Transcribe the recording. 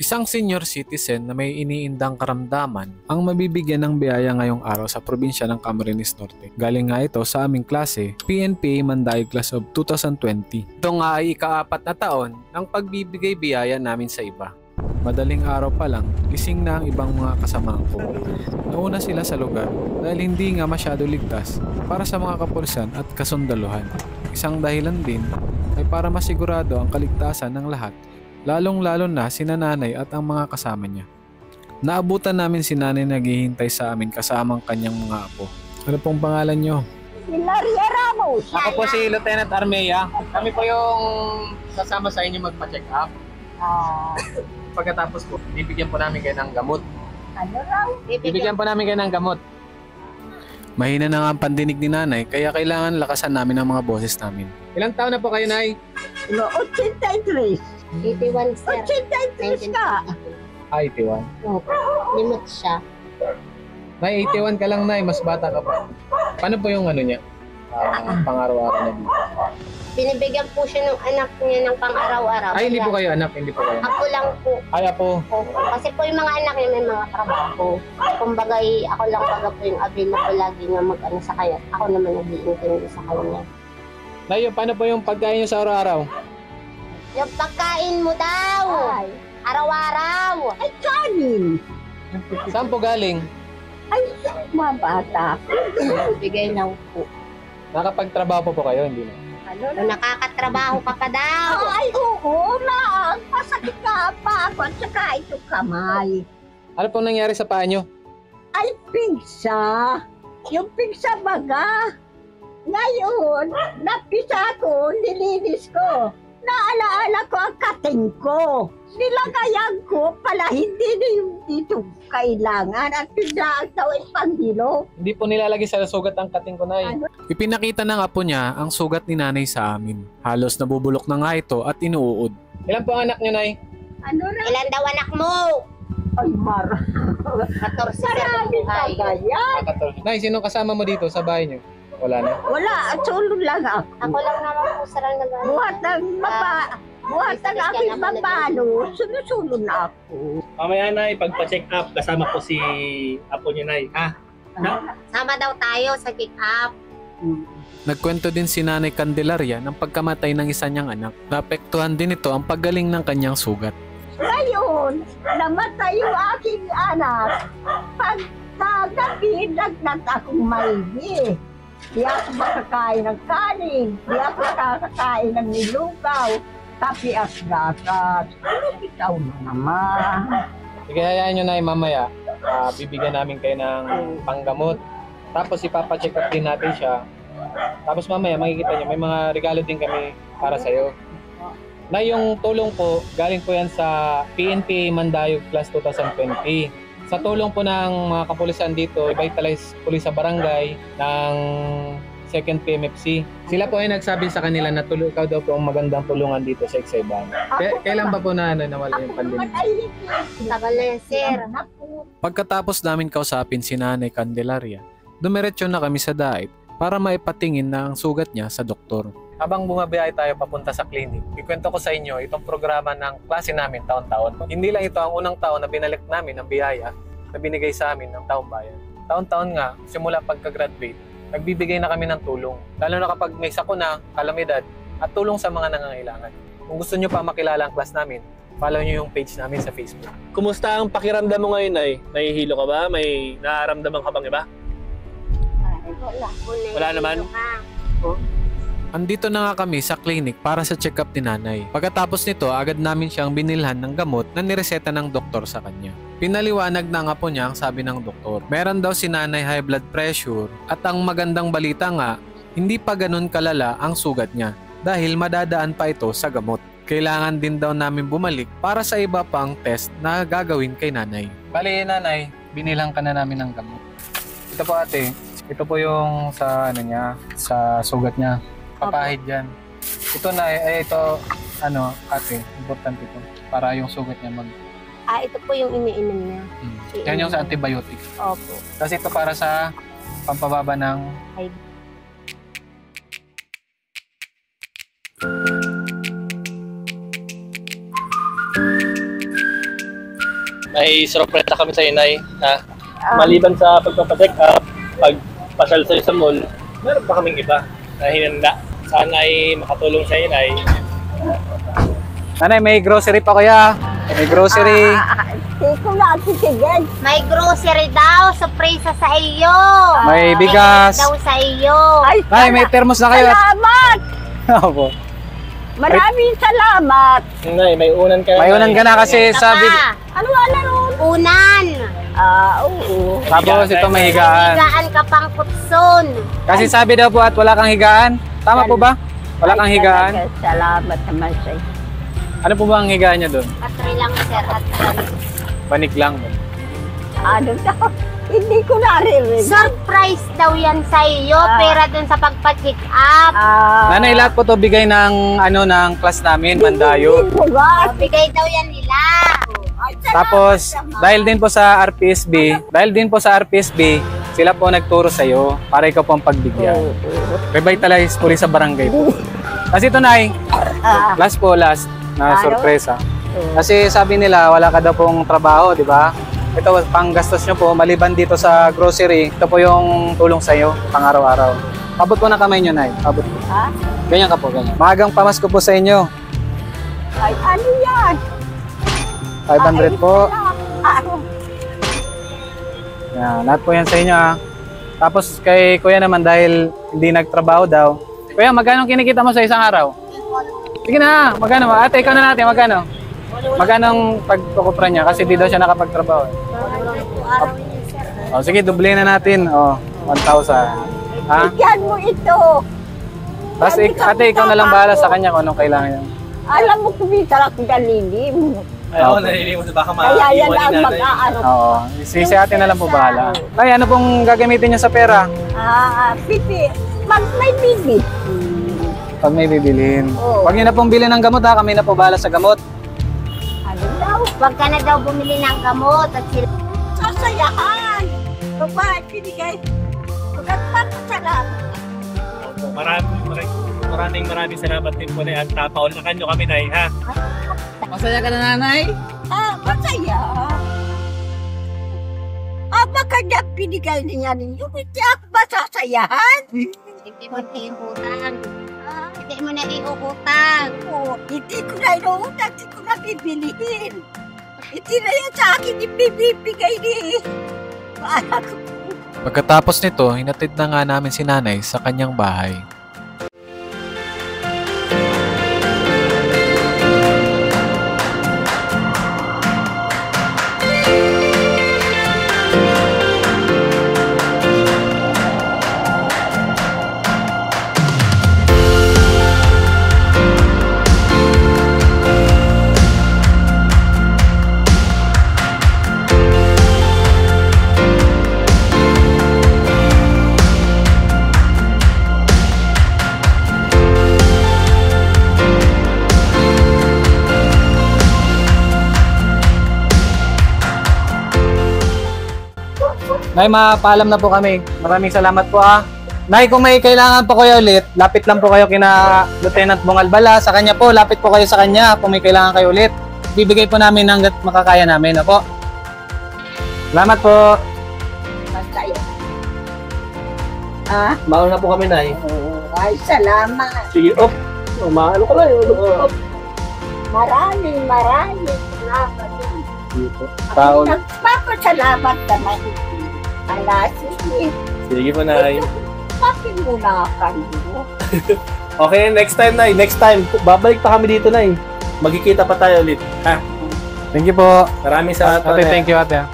Isang senior citizen na may iniindang karamdaman ang mabibigyan ng biyaya ngayong araw sa probinsya ng Camarines Norte. Galing nga ito sa aming klase, PNPA Mandayo Class of 2020. Ito nga ay ika-4 na taon ng pagbibigay biyaya namin sa iba. Madaling araw pa lang, gising na ang ibang mga kasamahan ko. Nauna sila sa lugar dahil hindi nga masyado ligtas para sa mga kapulisan at kasundaluhan. Isang dahilan din ay para masigurado ang kaligtasan ng lahat, lalong-lalo na si nanay at ang mga kasama niya. Naabutan namin si nanay naghihintay sa amin kasamang kanyang mga apo. Ano pong pangalan niyo? Hilaria Ramos. Ako po si Lieutenant Armea. Kami po yung sasama sa inyo magpa-check up. Pagkatapos po, bibigyan po namin kayo ng gamot. Ano raw? Bibigyan po namin kayo ng gamot. Mahina na nga ang pandinig ni nanay kaya kailangan lakasan namin ang mga boses namin. Ilang taon na po kayo, Nay? 83. 81 sir. 83 ka. 81. Opo. Limot siya. Nay, 81 ka lang, Nay. Mas bata ka pa. Paano po yung ano niya? Pang-araw-araw na dito. Binibigyan po siya ng anak niya ng pang-araw-araw. Ay, hindi po kayo anak. Hindi po kayo. Ako lang po. Ay, apo. Opo. Kasi po yung mga anak niya may mga trabaho. Kumbaga ako lang baga po yung available lagi nga mag-ano sa kanya. Ako naman nag-iintindi sa kanya. Nay, paano po yung pagkain niyo sa araw-araw? Yung pagkain mo daw. Ay, Araw-araw. ay kanin. Saan po galing? Ay, mga bata. Bigay lang po. Nakapagtrabaho po kayo, hindi na? Ano Kung nakakatrabaho ka pa daw. Ay, oo na. Masakit ka pa ako at saka ito kamay. Ano pong nangyari sa paa niyo? Ay, pigsa. Yung pigsa baga. Ngayon, napisa ko, nilinis ko. Naalaala ko ang kating ko. Nilagayan ko pala hindi na yung dito kailangan at bigla daw ay panghilo. Hindi po nilalagay sa sugat ang kating ko, Nay. Ipinakita ng apo niya ang sugat ni nanay sa amin. Halos nabubulok na nga ito at inuud. Ilan po ang anak niyo, Nay? Ano na? Ilan daw anak mo? Ay, 14 sir. marami pa Buhay. ba yan? 14. Nay, sino kasama mo dito sa bahay niyo? Wala na. Wala, at sulod lang ako. Ako lang naman po sir ang nag-ano. Buhat ng aking babalo, sumusunod na ako. Mamaya na ipagpa-check up kasama ko si apo niyo, Nay. Ha? Sama daw tayo sa kick-up. Nagkwento din si Nanay Candelaria ng pagkamatay ng isa niyang anak. Naapektuhan din ito ang paggaling ng kanyang sugat. Ngayon, namatay yung aking anak. Pagkagabi, nagnat akong maigi. Di ako makakain ng kanin. Di ako makakain ng nilugaw. Tapi at gatas. Ikaw na naman. Sige, hayaan nyo, Nay, mamaya. Bibigyan namin kayo ng panggamot. Tapos ipapacheck up din natin siya. Tapos mamaya makikita nyo, may mga regalo din kami para sa'yo. Nay, yung tulong po, galing po yan sa PNPA Mandayo Class 2020. Sa tulong po ng mga kapulisan dito, Vitalize Police sa Barangay ng 2nd PMFC. Sila po ay nagsabi sa kanila na ikaw daw po ang magandang tulungan dito sa Exeban. Kailan ba po na nawala yung pandemic? Tagal na yan, sir. Pagkatapos namin kausapin si Nanay Candelaria, dumiretso na kami sa DAIT para maipatingin na ang sugat niya sa doktor. Habang bumabiyahe tayo papunta sa clinic, ikwento ko sa inyo itong programa ng klase namin taon-taon. Hindi lang ito ang unang taon na binalik namin ang biyaya na binigay sa amin ng taong bayan. Taon-taon nga, simula pagka-graduate, nagbibigay na kami ng tulong. Lalo na kapag may sakuna, kalamidad, at tulong sa mga nangangailangan. Kung gusto nyo pa makilala ang class namin, follow nyo yung page namin sa Facebook. Kumusta ang pakiramdam mo ngayon, Nay? Nahihilo ka ba? May nararamdaman ka bang iba? Wala naman? Andito na nga kami sa clinic para sa check-up ni nanay. Pagkatapos nito, agad namin siyang binilhan ng gamot na nireseta ng doktor sa kanya. Pinaliwanag na nga po niya ang sabi ng doktor. Meron daw si nanay high blood pressure at ang magandang balita nga, hindi pa ganun kalala ang sugat niya dahil madadaan pa ito sa gamot. Kailangan din daw namin bumalik para sa iba pang test na gagawin kay nanay. Bali nanay, binilang ka na namin ng gamot. Ito po ate, ito po yung sa niya, sa sugat niya. Papahid yan. Ito na, ito, ate, importante ito. Para yung sugat niya Ito po yung iniinom niya. Yan yung sa antibiotics. Opo. Kasi ito para sa pampababa ng may sorpresa kami sa inay. Ha? Maliban sa pagpapacheck up, pagpasyal sa'yo sa mall, meron pa kaming iba na hinanda. Sana ay makatulong sa inay. Nanay, may grocery pa kuya. May grocery. Hindi ko na titigil. May grocery daw, surpresa sa iyo. May bigas. Daw sa iyo. Nay, may thermos na kayo. Salamat! Opo. Maraming salamat. Nay, may unan ka. May unan ka na kasi sabi. Ano ron? Unan. Oo. Tapos ito may higaan. Higaan ka pang kutson. Kasi sabi daw po at wala kang higaan. Tama po ba? Wala kang Ay, higaan. talaga, salamat naman sa'yo. Ano po ba ang higaan niya doon? Katri lang, sir. At Panik lang. Ano daw? Hindi ko narinig. surprise daw yan sa iyo. Pera dun sa pagpa-check up. Nanay, lahat po to bigay ng ng class namin, Mandayo. Hindi ko ba? Bigay daw yan nila. Ay, salamat Tapos, naman. dahil din po sa RPSB, sila po nagturo sa iyo para ikaw po ang pagbigyan. Revitalize po rin sa barangay po. Kasi ito, Nay, last na Ano? sorpresa. Kasi sabi nila, wala ka daw pong trabaho, di ba? Ito, panggastos nyo po, maliban dito sa grocery, ito po yung tulong sa iyo, pang araw-araw. Abot po na kamay nyo, Nay. Abot po. Ha? Ganyan ka po, ganyan. Maagang pamasko po sa inyo. Ay, ano yan? 500 po. Ano? Yan, lahat po yan sa inyo, ha. Tapos kay Kuya naman, dahil hindi nagtrabaho daw. Kuya, magkano kinikita mo sa isang araw? Sige na, magkano? Ate, ikaw na natin, magkano? Magkano ang pagkukupra niya? Kasi di daw siya nakapagtrabaho. O, sige, doble na natin. O, 1,000. Ha? Bigyan mo ito. Tapos, ate, ikaw na lang bahala sa kanya kung anong kailangan niya. Alam mo, kumita ako dalilim. Ayaw, nalilimutan baka Kaya yan maiwan ang ni nanay. mag-aano. Oo, si ate na lang po bahala. Tay, ano pong gagamitin niyo sa pera? Pipi. May bibi. Pag may bibilhin. Oo. Huwag niyo na pong bilhin ng gamot, ha? Kami na po bahala sa gamot. Ano daw? Huwag ka na daw bumili ng gamot at sila. Sasayahan. Babae, pinigay. Pagkatapos Maraming salamat din po na at paulakan nyo kami, Nay, ha? Masaya ka na, nanay? masaya. Baka niya pinigay niya ninyo. Hindi ako masasayahan. Hindi mo na iutang. Hindi mo na iutang. Hindi ko na inuutang. Hindi ko na bibilihin. Hindi na yan sa akin ibibigay ni. Paala ko. Pagkatapos nito, hinatid na nga namin si nanay sa kanyang bahay. Nay, mapaalam na po kami. Maraming salamat po, ha. Nay, kung may kailangan po kayo ulit, lapit lang po kayo kina Lieutenant Bungalbala. Sa kanya po, lapit po kayo sa kanya kung may kailangan kayo ulit. Bibigay po namin hanggat makakaya namin, po. Salamat po. Masaya. Mauna po kami, Nay. Ay, salamat. Sige, op. Maano ka lang. Maraming salamat. Tao. Nagpapasalamat naman. Sige. Sige po, Nay. Bakit muna kayo? Okay, next time, Nay. Next time, babalik pa kami dito, Nay. Magkikita pa tayo ulit. Ha? Thank you po. Maraming salamat. Ate, thank you, ate.